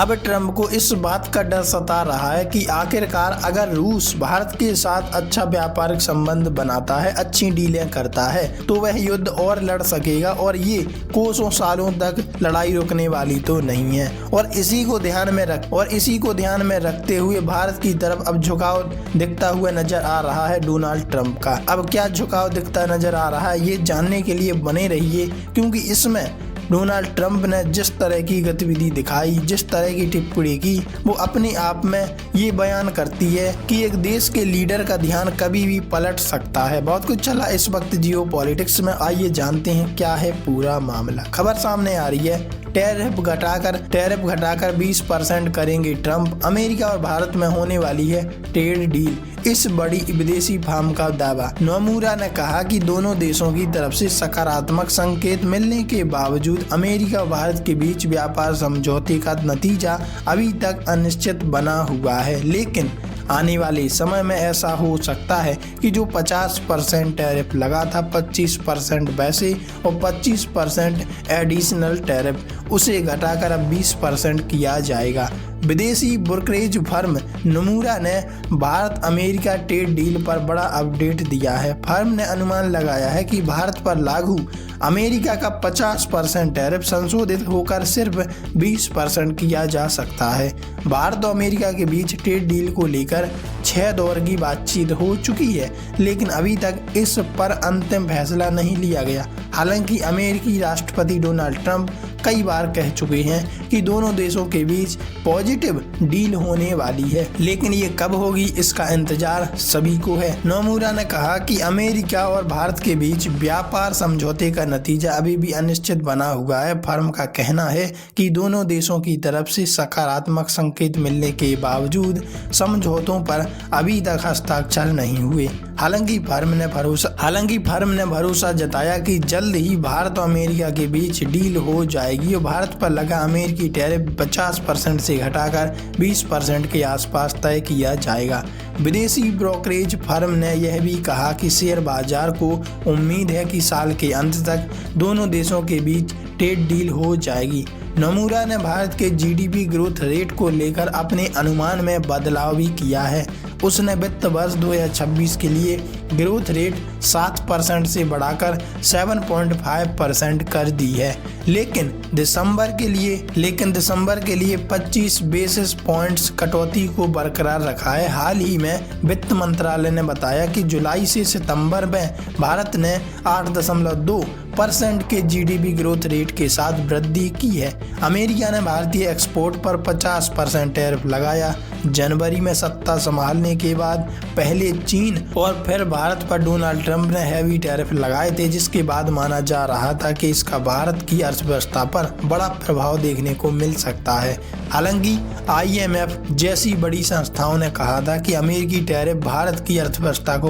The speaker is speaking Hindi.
अब ट्रंप को इस बात का डर सता रहा है कि आखिरकार अगर रूस भारत के साथ अच्छा व्यापारिक संबंध बनाता है, अच्छी डीलें करता है, तो वह युद्ध और लड़ सकेगा और ये कोसों सालों तक लड़ाई रुकने वाली तो नहीं है। और इसी को ध्यान में रखते हुए भारत की तरफ अब झुकाव दिखता हुआ नजर आ रहा है डोनाल्ड ट्रंप का। अब क्या झुकाव दिखता नजर आ रहा है, ये जानने के लिए बने रहिए, क्योंकि इसमें डोनाल्ड ट्रंप ने जिस तरह की गतिविधि दिखाई, जिस तरह की टिप्पणी की, वो अपने आप में ये बयान करती है कि एक देश के लीडर का ध्यान कभी भी पलट सकता है। बहुत कुछ चला इस वक्त जियो पॉलिटिक्स में, आइए जानते हैं क्या है पूरा मामला। खबर सामने आ रही है, टैरिफ घटाकर 20% करेंगे ट्रंप, अमेरिका और भारत में होने वाली है ट्रेड डील, इस बड़ी विदेशी फर्म का दावा। नोमुरा ने कहा कि दोनों देशों की तरफ से सकारात्मक संकेत मिलने के बावजूद अमेरिका और भारत के बीच व्यापार समझौते का नतीजा अभी तक अनिश्चित बना हुआ है, लेकिन आने वाले समय में ऐसा हो सकता है कि जो 50% टैरिफ लगा था, 25% वैसे और 25% एडिशनल टैरिफ, उसे घटाकर अब 20% किया जाएगा। विदेशी ब्रोकरेज फर्म नोमुरा ने भारत अमेरिका ट्रेड डील पर बड़ा अपडेट दिया है। फर्म ने अनुमान लगाया है कि भारत पर लागू अमेरिका का 50% टैरिफ संशोधित होकर सिर्फ 20% किया जा सकता है। भारत और अमेरिका के बीच ट्रेड डील को लेकर 6 दौर की बातचीत हो चुकी है, लेकिन अभी तक इस पर अंतिम फैसला नहीं लिया गया। हालांकि अमेरिकी राष्ट्रपति डोनाल्ड ट्रंप कई बार कह चुके हैं कि दोनों देशों के बीच पॉजिटिव डील होने वाली है, लेकिन ये कब होगी इसका इंतजार सभी को है। नोमुरा ने कहा कि अमेरिका और भारत के बीच व्यापार समझौते का नतीजा अभी भी अनिश्चित बना हुआ है। फर्म का कहना है कि दोनों देशों की तरफ से सकारात्मक संकेत मिलने के बावजूद समझौतों पर अभी तक हस्ताक्षर नहीं हुए। हालांकि फर्म ने भरोसा जताया कि जल्द ही भारत और अमेरिका के बीच डील हो जाएगी और भारत पर लगा अमेरिकी टैरिफ 50% से घटाकर 20% के आसपास तय किया जाएगा। विदेशी ब्रोकरेज फर्म ने यह भी कहा कि शेयर बाजार को उम्मीद है कि साल के अंत तक दोनों देशों के बीच ट्रेड डील हो जाएगी। नोमुरा ने भारत के जीडीपी ग्रोथ रेट को लेकर अपने अनुमान में बदलाव भी किया है। उसने वित्त वर्ष 2026 के लिए ग्रोथ रेट 7% से बढ़ाकर 7.5% कर दी है, लेकिन दिसंबर के लिए 25 बेसिस पॉइंट्स कटौती को बरकरार रखा है। हाल ही में वित्त मंत्रालय ने बताया कि जुलाई से सितंबर में भारत ने 8.2% के जीडीपी ग्रोथ रेट के साथ वृद्धि की है। अमेरिका ने भारतीय एक्सपोर्ट पर 50% टैरिफ लगाया। जनवरी में सत्ता संभालने के बाद पहले चीन और फिर भारत पर डोनाल्ड ट्रंप ने हैवी टैरिफ लगाए थे, जिसके बाद माना जा रहा था कि इसका भारत की अर्थव्यवस्था पर बड़ा प्रभाव देखने को मिल सकता है। हालांकि IMF जैसी बड़ी संस्थाओं ने कहा था कि अमेरिकी टैरिफ भारत की अर्थव्यवस्था को